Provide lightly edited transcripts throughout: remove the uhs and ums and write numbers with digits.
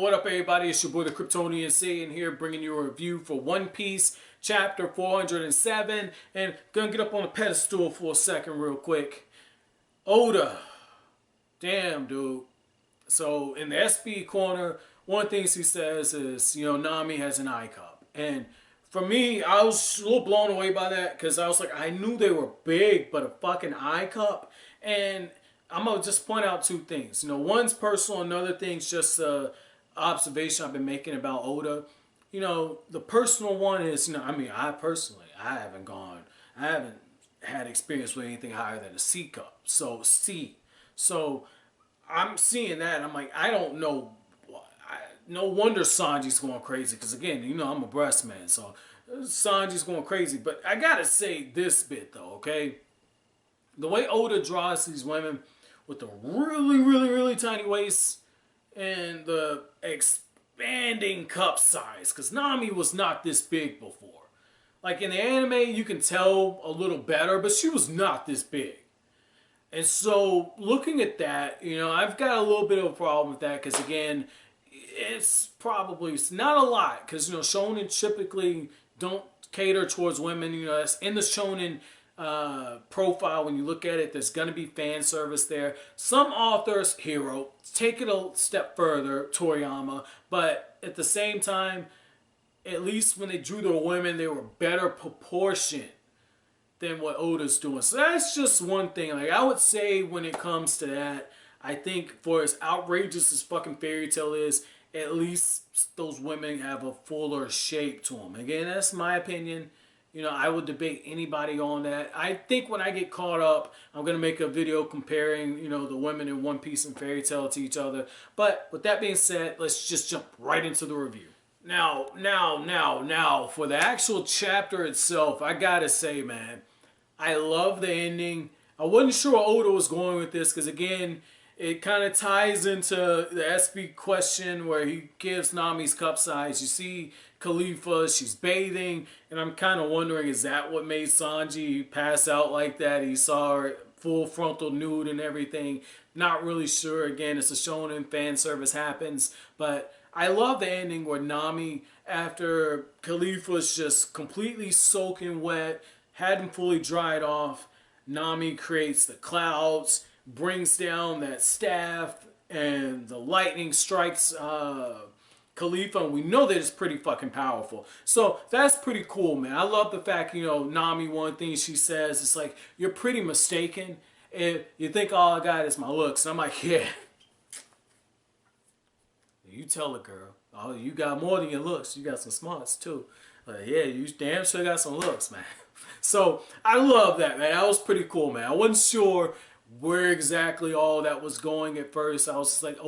what up everybody? It's your boy the Kryptonian Satan here, bringing you a review for One Piece chapter 407. And gonna get up on the pedestal for a second real quick. Oda. Damn, dude. So in the SB corner, one of the things he says is, Nami has an eye cup. And for me, I was a little blown away by that because I was like, I knew they were big, but a fucking eye cup. And I'm going to just point out two things. One's personal, another thing's just observation I've been making about Oda. The personal one is, I haven't had experience with anything higher than a C cup. So C. So I'm seeing that. I'm like, I don't know. No wonder Sanji's going crazy. Because again, I'm a breast man. So Sanji's going crazy. But I got to say this bit though, okay? The way Oda draws these women with the really, really, really tiny waists and the expanding cup size. Because Nami was not this big before. Like in the anime, you can tell a little better, but she was not this big. And so looking at that, I've got a little bit of a problem with that because again, it's not a lot because, shonen typically don't cater towards women. That's in the shonen profile. When you look at it, there's going to be fan service there. Some authors, Hero, take it a step further, Toriyama, but at the same time, at least when they drew the women, they were better proportioned than what Oda's doing. So that's just one thing. Like I would say when it comes to that, I think for as outrageous as fucking Fairy Tail is, at least those women have a fuller shape to them. Again, that's my opinion. I would debate anybody on that. I think when I get caught up, I'm going to make a video comparing, the women in One Piece and Fairy Tail to each other. But with that being said, let's just jump right into the review. Now, for the actual chapter itself, I gotta say, man, I love the ending. I wasn't sure Oda was going with this because, again, it kind of ties into the SB question where he gives Nami's cup size. You see Khalifa, she's bathing, and I'm kind of wondering, is that what made Sanji pass out like that? He saw her full frontal nude and everything. Not really sure. Again, it's a shonen, fan service happens. But I love the ending where Nami, after Khalifa's just completely soaking wet, hadn't fully dried off, Nami creates the clouds, brings down that staff, and the lightning strikes Khalifa, and we know that it's pretty fucking powerful. So that's pretty cool, man. I love the fact, Nami, one thing she says, it's like, you're pretty mistaken if you think all I got is my looks. And I'm like, yeah. You tell it, girl. Oh, you got more than your looks. You got some smarts, too. Yeah, you damn sure got some looks, man. So, I love that, man. That was pretty cool, man. I wasn't sure where exactly all that was going at first. I was just like,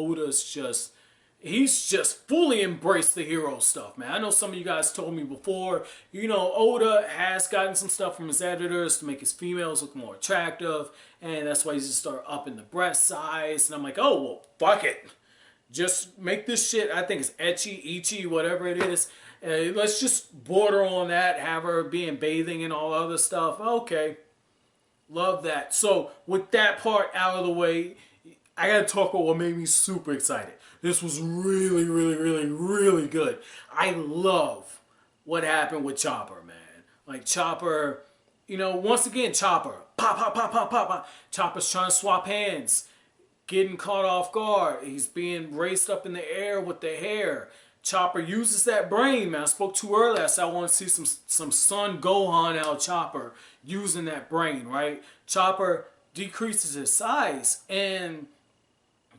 he's just fully embraced the hero stuff, man. I know some of you guys told me before, Oda has gotten some stuff from his editors to make his females look more attractive, and that's why he's just started upping the breast size, and I'm like, oh, well, fuck it. Just make this shit, I think it's ichi, whatever it is. Let's just border on that, have her being bathing and all other stuff. Okay. Love that. So, with that part out of the way, I gotta talk about what made me super excited. This was really, really, really, really good. I love what happened with Chopper, man. Like, Chopper, once again, Chopper. Pop, pop, pop, pop, pop, pop. Chopper's trying to swap hands. Getting caught off guard. He's being raced up in the air with the hair. Chopper uses that brain, man. I spoke too early. I said I want to see some Son Gohan out Chopper using that brain, right? Chopper decreases his size, and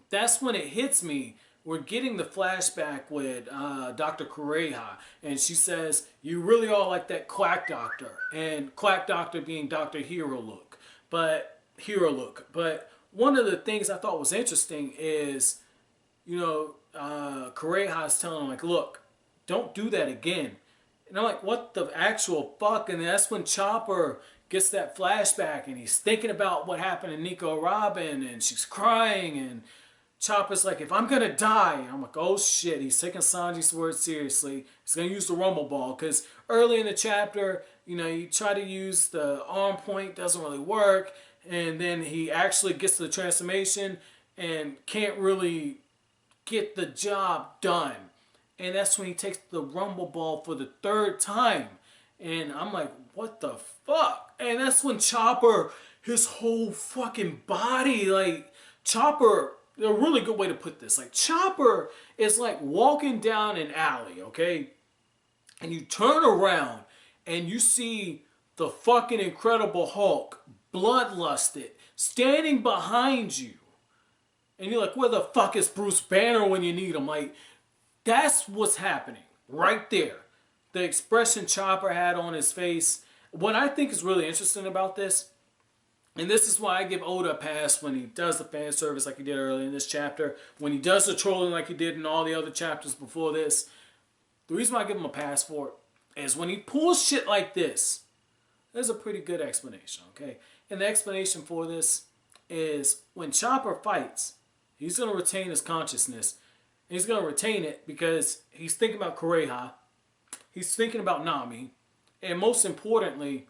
that's when it hits me. We're getting the flashback with Dr. Kureha, and she says, you really are like that Quack Doctor, and Quack Doctor being Dr. Hero Look. But one of the things I thought was interesting is, Kureha is telling him, like, look, don't do that again. And I'm like, what the actual fuck? And that's when Chopper gets that flashback, and he's thinking about what happened to Nico Robin, and she's crying, and Chopper's like, if I'm gonna die, I'm like, oh shit, he's taking Sanji's words seriously. He's gonna use the Rumble Ball, because early in the chapter, you try to use the arm point, doesn't really work, and then he actually gets to the transformation and can't really get the job done. And that's when he takes the rumble ball for the third time. And I'm like, what the fuck? And that's when Chopper, his whole fucking body, like, Chopper, a really good way to put this, like, Chopper is like walking down an alley, okay? And you turn around and you see the fucking Incredible Hulk, bloodlusted, standing behind you. And you're like, where the fuck is Bruce Banner when you need him? Like, that's what's happening right there. The expression Chopper had on his face. What I think is really interesting about this, and this is why I give Oda a pass when he does the fan service like he did earlier in this chapter, when he does the trolling like he did in all the other chapters before this. The reason why I give him a pass for it is when he pulls shit like this, there's a pretty good explanation, okay? And the explanation for this is when Chopper fights, he's going to retain his consciousness. He's going to retain it because he's thinking about Kureha. He's thinking about Nami. And most importantly,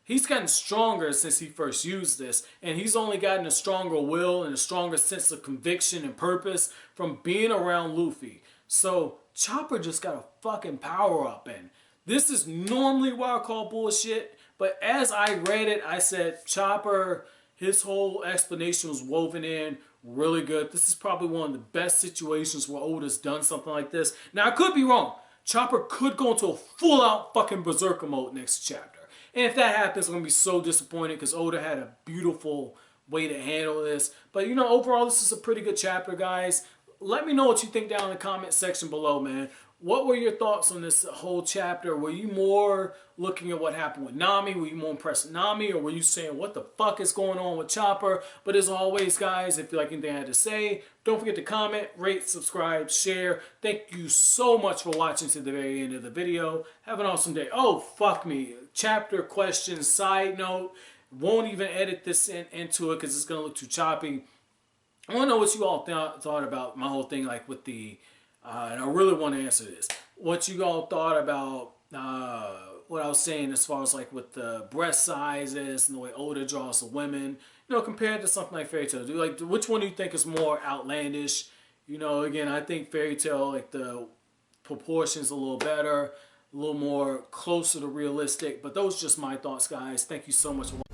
he's gotten stronger since he first used this. And he's only gotten a stronger will and a stronger sense of conviction and purpose from being around Luffy. So Chopper just got a fucking power up. And this is normally what I call bullshit. But as I read it, I said, Chopper, his whole explanation was woven in really good. This is probably one of the best situations where Oda's done something like this. Now, I could be wrong. Chopper could go into a full-out fucking berserker mode next chapter. And if that happens, I'm going to be so disappointed because Oda had a beautiful way to handle this. But, you know, overall, this is a pretty good chapter, guys. Let me know what you think down in the comment section below, man. What were your thoughts on this whole chapter? Were you more looking at what happened with Nami? Were you more impressed with Nami? Or were you saying, what the fuck is going on with Chopper? But as always, guys, if you like anything I had to say, don't forget to comment, rate, subscribe, share. Thank you so much for watching to the very end of the video. Have an awesome day. Oh, fuck me. Chapter, question, side note. Won't even edit this into it because it's going to look too choppy. I want to know what you all thought about my whole thing, like with the... and I really want to answer this. What you all thought about what I was saying as far as like with the breast sizes and the way Oda draws the women, you know, compared to something like Fairy Tail. Like, which one do you think is more outlandish? You know, again, I think Fairy Tail, like the proportions a little better, a little more closer to realistic. But those are just my thoughts, guys. Thank you so much for watching.